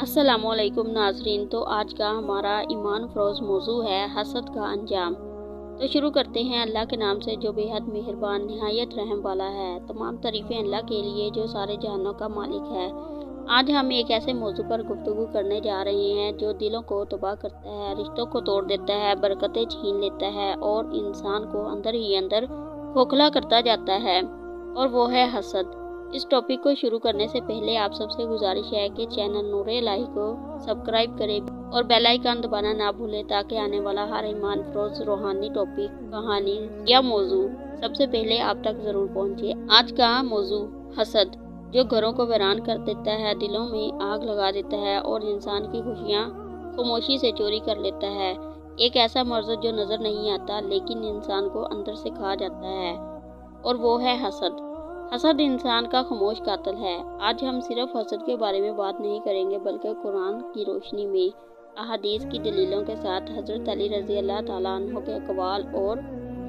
अस्सलामुअलैकुम नाजरीन। तो आज का हमारा ईमान फरोज मौजू है हसद का अंजाम। तो शुरू करते हैं अल्लाह के नाम से जो बेहद मेहरबान नहायत रहम वाला है। तमाम तारीफ़ें अल्लाह के लिए जो सारे जहानों का मालिक है। आज हम एक ऐसे मौजू पर गुफ्तगू करने जा रहे हैं जो दिलों को तबाह करता है, रिश्तों को तोड़ देता है, बरकतें छीन लेता है और इंसान को अंदर ही अंदर खोखला करता जाता है, और वो है हसद। इस टॉपिक को शुरू करने से पहले आप सबसे गुजारिश है कि चैनल नूरे इलाही को सब्सक्राइब करें और बेल आइकन दबाना ना भूलें ताकि आने वाला हर ईमान फरोज रूहानी टॉपिक, कहानी या मौजू सबसे पहले आप तक ज़रूर पहुंचे। आज का मौजू हसद, जो घरों को वीरान कर देता है, दिलों में आग लगा देता है और इंसान की खुशियाँ खामोशी से चोरी कर लेता है। एक ऐसा मर्ज जो नज़र नहीं आता लेकिन इंसान को अंदर से खा जाता है, और वो है हसद। हसद इंसान का खामोश कातिल है। आज हम सिर्फ हसद के बारे में बात नहीं करेंगे बल्कि कुरान की रोशनी में अहादीस की दलीलों के साथ हज़रत अली रज़ी अल्लाह ताला अन्हु के अक़वाल और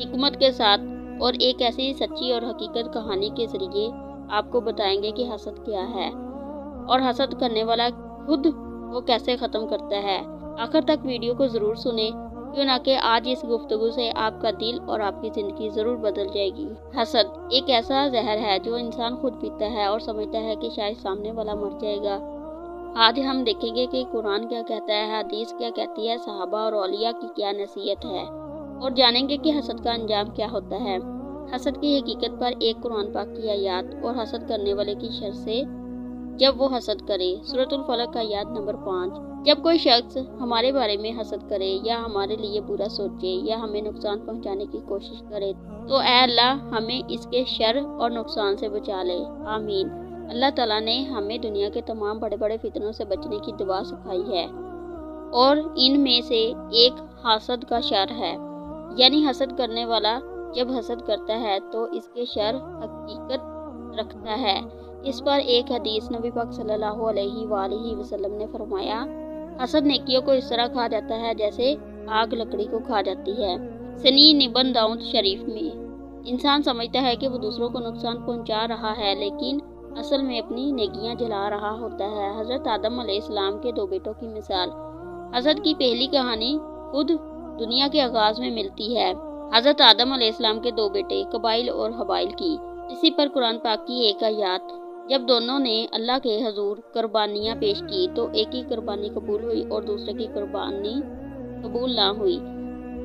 हिकमत के साथ और एक ऐसी सच्ची और हकीकत कहानी के ज़रिए आपको बताएंगे कि हसद क्या है और हसद करने वाला खुद वो कैसे ख़त्म करता है। आखिर तक वीडियो को ज़रूर सुने, क्यों ना कि आज इस गुफ्तगू से आपका दिल और आपकी ज़िंदगी ज़रूर बदल जाएगी। हसद एक ऐसा जहर है जो इंसान खुद पीता है और समझता है कि शायद सामने वाला मर जाएगा। आज हम देखेंगे कि कुरान क्या कहता है, हदीस क्या कहती है, सहाबा और औलिया की क्या नसीहत है, और जानेंगे कि हसद का अंजाम क्या होता है। हसद की हकीकत पर एक कुरान पाक की आयत और हसद करने वाले की शर से जब वो हसद करे। सूरतुल फलक का आयत नंबर 5। जब कोई शख्स हमारे बारे में हसद करे या हमारे लिए बुरा सोचे या हमें नुकसान पहुंचाने की कोशिश करे तो ऐ अल्लाह हमें इसके शर और नुकसान से बचा ले, आमीन। अल्लाह ताला ने हमें दुनिया के तमाम बड़े बड़े फितनों से बचने की दुआ सिखाई है, और इनमें से एक हसद का शर है। यानी हसद करने वाला जब हसद करता है तो इसके शर हकीकत रखता है। इस पर एक हदीस नबी पाक सल्लल्लाहु अलैहि वसल्लम ने फरमाया, हसद नेकियों को इस तरह खा जाता है जैसे आग लकड़ी को खा जाती है। सनी निबन दाऊद शरीफ में इंसान समझता है कि वो दूसरों को नुकसान पहुंचा रहा है लेकिन असल में अपनी नेकियां जला रहा होता है। हजरत आदम अलैहिस्सलाम के दो बेटों की मिसाल। हसद की पहली कहानी खुद दुनिया के आगाज में मिलती है। हजरत आदम अलैहिस्सलाम के दो बेटे कबाइल और हबाइल की। इसी पर कुरान पाक की एक आयत, जब दोनों ने अल्लाह के हजूर कुर्बानियाँ पेश की तो एक की कुर्बानी कबूल हुई और दूसरे की कुर्बानी कबूल ना हुई।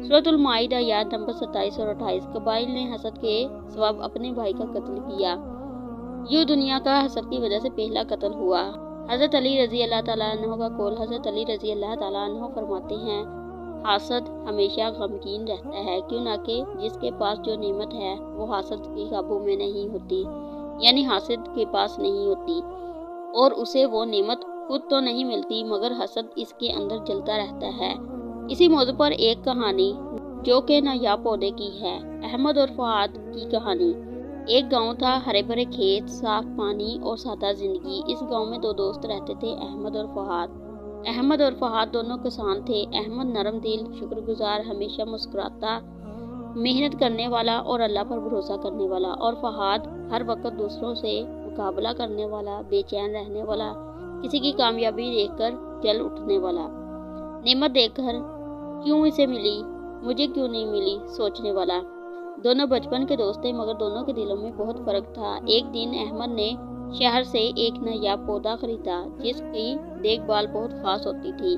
सूरतुल माइदा आयत नंबर 27 और 28। कबाइल ने हसद के सबब अपने भाई का कत्ल किया। यूँ दुनिया का हसद की वजह से पहला कत्ल हुआ। हजरत अली रजी अल्लाह ताला अन्हु का कौल, हजरत अली रजी अल्लाह ताला अन्हु फरमाते हैं, हासद हमेशा गमगीन रहता है, क्यों ना कि जिसके पास जो नेमत है वो हासद के काबू में नहीं होती, यानी हासिद के पास नहीं होती और उसे वो नेमत खुद तो नहीं मिलती मगर हसद इसके अंदर जलता रहता है। इसी मौजू पर एक कहानी जो कि नायाब पौधे की है, अहमद और फहाद की कहानी। एक गांव था, हरे भरे खेत, साफ पानी और सादा जिंदगी। इस गांव में दो दोस्त रहते थे, अहमद और फहाद। अहमद और फहाद दोनों किसान थे। अहमद नरम दिल, शुक्रगुजार, हमेशा मुस्कुराता, मेहनत करने वाला और अल्लाह पर भरोसा करने वाला, और फहाद हर वक्त दूसरों से मुकाबला करने वाला, बेचैन रहने वाला, किसी की कामयाबी देखकर जल उठने वाला, नेमत देखकर क्यों इसे मिली, मुझे क्यों नहीं मिली सोचने वाला। दोनों बचपन के दोस्त थे मगर दोनों के दिलों में बहुत फर्क था। एक दिन अहमद ने शहर से एक नायाब पौधा खरीदा जिसकी देखभाल बहुत खास होती थी।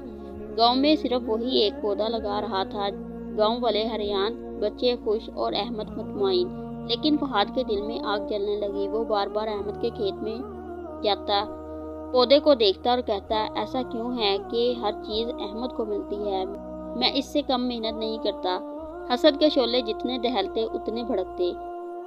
गांव में सिर्फ वही एक पौधा लगा रहा था। गांव वाले हरियाण, बच्चे खुश और अहमद मुतमईन। लेकिन फहाद के दिल में आग जलने लगी। वो बार बार अहमद के खेत में जाता, पौधे को देखता और कहता, ऐसा क्यों है कि हर चीज़ अहमद को मिलती है, मैं इससे कम मेहनत नहीं करता। हसद के शोले जितने दहलते उतने भड़कते।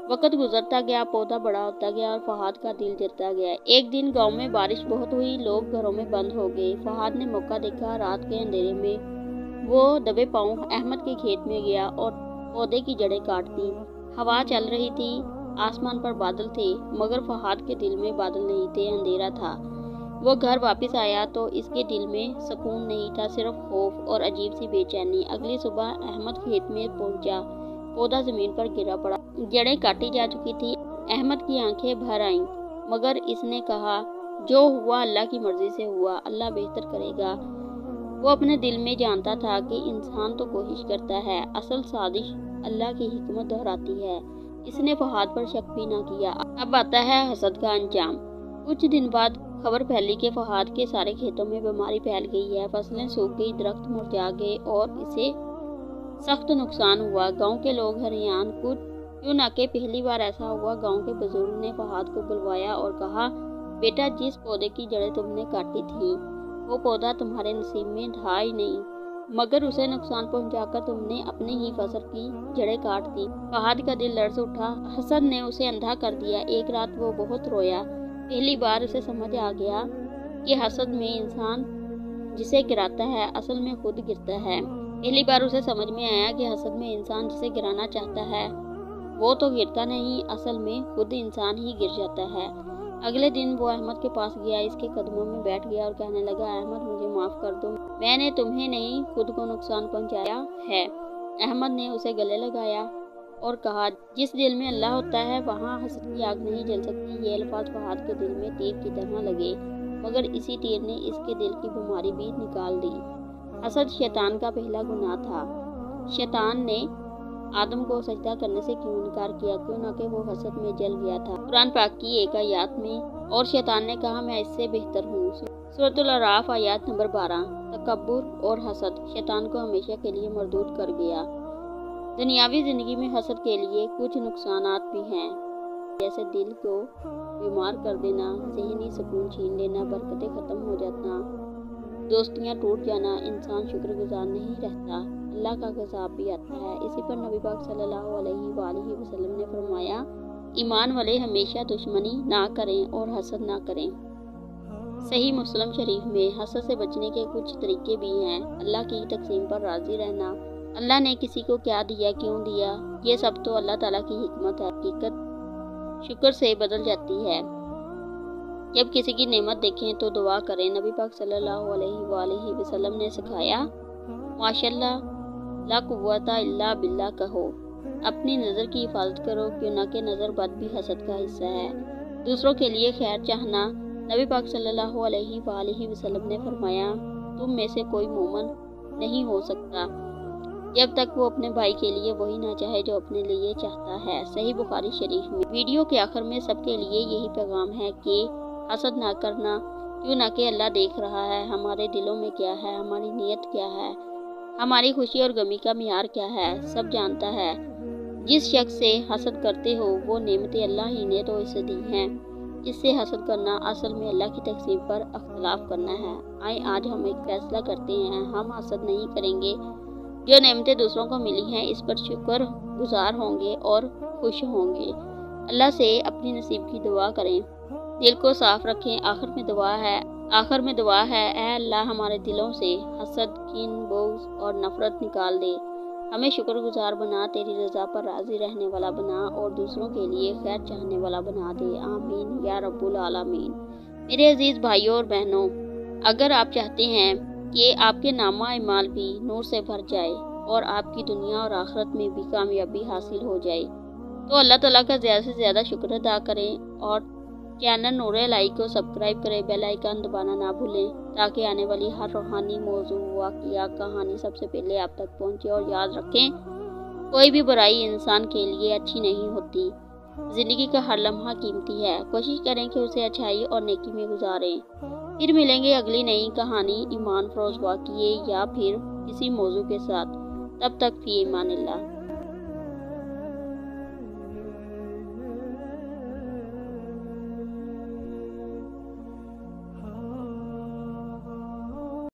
वक्त गुजरता गया, पौधा बड़ा होता गया और फहाद का दिल जलता गया। एक दिन गांव में बारिश बहुत हुई, लोग घरों में बंद हो गए। फहाद ने मौका देखा, रात के अंधेरे में वो दबे पांव अहमद के खेत में गया और पौधे की जड़ें काट दी। हवा चल रही थी, आसमान पर बादल थे मगर फहाद के दिल में बादल नहीं थे, अंधेरा था। वो घर वापस आया तो इसके दिल में सुकून नहीं था, सिर्फ खौफ और अजीब सी बेचैनी। अगली सुबह अहमद खेत में पहुंचा, पौधा जमीन पर गिरा पड़ा, जड़ें काटी जा चुकी थी। अहमद की आंखें भर आईं मगर इसने कहा, जो हुआ अल्लाह की मर्जी से हुआ, अल्लाह बेहतर करेगा। वो अपने दिल में जानता था कि इंसान तो कोशिश करता है, असल साजिश अल्लाह की हिकमत दोहराती है। इसने फहाद पर शक भी ना किया। अब आता है हसद का अंजाम। कुछ दिन बाद खबर फैली कि फहाद के सारे खेतों में बीमारी फैल गई है, फसलें सूख गई, दरख्त मुरझा गए और इसे सख्त नुकसान हुआ। गांव के लोग हैरान क्यों ना कि पहली बार ऐसा हुआ। गांव के बुजुर्ग ने फहाद को बुलवाया और कहा, बेटा, जिस पौधे की जड़ें तुमने काटी थी वो पौधा तुम्हारे नसीब में था ही नहीं, मगर उसे नुकसान पहुंचाकर तुमने अपनी ही फसल की जड़ें काट दी। फहाद का दिल लर्ज़ उठा। हसद ने उसे अंधा कर दिया। एक रात वो बहुत रोया। पहली बार उसे समझ आ गया कि हसद में इंसान जिसे गिराता है असल में खुद गिरता है। पहली बार उसे समझ में आया कि हसद में इंसान जिसे गिराना चाहता है वो तो गिरता नहीं, असल में खुद इंसान ही गिर जाता है। अगले दिन वो अहमद के पास गया, इसके कदमों में बैठ गया और कहने लगा, अहमद, मुझे माफ़ कर दो, मैंने तुम्हें नहीं खुद को नुकसान पहुंचाया है। अहमद ने उसे गले लगाया और कहा, जिस दिल में अल्लाह होता है वहाँ हसद की आग नहीं जल सकती। ये अल्फाज फहाद के दिल में तीर की तरह लगे, मगर इसी तीर ने इसके दिल की बीमारी भी निकाल दी। हसद शैतान का पहला गुनाह था। शैतान ने आदम को सजदा करने से क्यों इनकार किया, क्यों ना कि वो हसद में जल गया था। कुरान पाक की एक आयत में, और शैतान ने कहा, मैं इससे बेहतर हूँ। सूरतुल अराफ आयत नंबर 12। तकब्बुर और हसद शैतान को हमेशा के लिए मरदूद कर गया। दुनियावी जिंदगी में हसद के लिए कुछ नुकसानात भी हैं, जैसे दिल को बीमार कर देना, ज़हनी सुकून छीन लेना, बरकतें ख़त्म हो जाना, दोस्तियाँ टूट जाना, इंसान शुक्रगुजार नहीं रहता, अल्लाह का गज़ाब भी आता है। इसी पर नबी पाक सल्लल्लाहु अलैहि वसल्लम ने फरमाया, ईमान वाले हमेशा दुश्मनी ना करें और हसद ना करें। सही मुस्लिम शरीफ में हसद से बचने के कुछ तरीके भी हैं। अल्लाह की तकसीम पर राज़ी रहना। अल्लाह ने किसी को क्या दिया, क्यों दिया, ये सब तो अल्लाह ताला की हिकमत है। हकीकत शुक्र से बदल जाती है। जब किसी की नेमत देखें तो दुआ करें। नबी पाक सल्लल्लाहु अलैहि वसल्लम ने सिखाया, माशाल्लाह ला कुव्वता इल्ला बिल्लाह कहो। अपनी नज़र की हिफाजत करो, क्यों ना कि नज़र बद भी हसद का हिस्सा है। दूसरों के लिए खैर चाहना। नबी पाक सल्लल्लाहु अलैहि वसल्लम ने फरमाया, तुम में से कोई मोमिन नहीं हो सकता जब तक वो अपने भाई के लिए वही ना चाहे जो अपने लिए चाहता है। सही बुखारी शरीफ में। वीडियो के आखिर में सबके लिए यही पैगाम है कि हसद ना करना, क्यों ना कि अल्लाह देख रहा है हमारे दिलों में क्या है, हमारी नीयत क्या है, हमारी खुशी और गमी का मियार क्या है, सब जानता है। जिस शख्स से हसद करते हो वो नेमतें अल्लाह ही ने तो इसे दी हैं। इससे हसद करना असल में अल्लाह की तकसीम पर अख्तलाफ करना है। आए आज हम एक फैसला करते हैं, हम हसद नहीं करेंगे। जो नेमतें दूसरों को मिली हैं इस पर शुक्र गुजार होंगे और खुश होंगे। अल्लाह से अपनी नसीब की दुआ करें, दिल को साफ रखें। आखिर में दुआ है, ऐ अल्लाह हमारे दिलों से हसद, कीन, बोझ और नफरत निकाल दे। हमें शुक्रगुजार बना, तेरी रज़ा पर राज़ी रहने वाला बना और दूसरों के लिए खैर चाहने वाला बना दे। आमीन या रब्बुल आलमीन। मेरे अजीज़ भाइयों और बहनों, अगर आप चाहते हैं कि आपके नामा इमाल भी नूर से भर जाए और आपकी दुनिया और आखिरत में भी कामयाबी हासिल हो जाए, तो अल्लाह ताला का ज़्यादा से ज़्यादा शुक्र अदा करें और चैनल नूर इलाही को सब्सक्राइब करें, बेल आइकन दबाना ना भूलें, ताकि आने वाली हर रूहानी मौजू, वाक़या, कहानी सबसे पहले आप तक पहुँचे। और याद रखें, कोई भी बुराई इंसान के लिए अच्छी नहीं होती। ज़िंदगी का हर लम्हा कीमती है। कोशिश करें कि उसे अच्छाई और नेकी में गुजारें। फिर मिलेंगे अगली नई कहानी, ईमान फरोज़ वाक़ये या फिर किसी मौजू के साथ। तब तक फ़ी ईमानिल्लाह।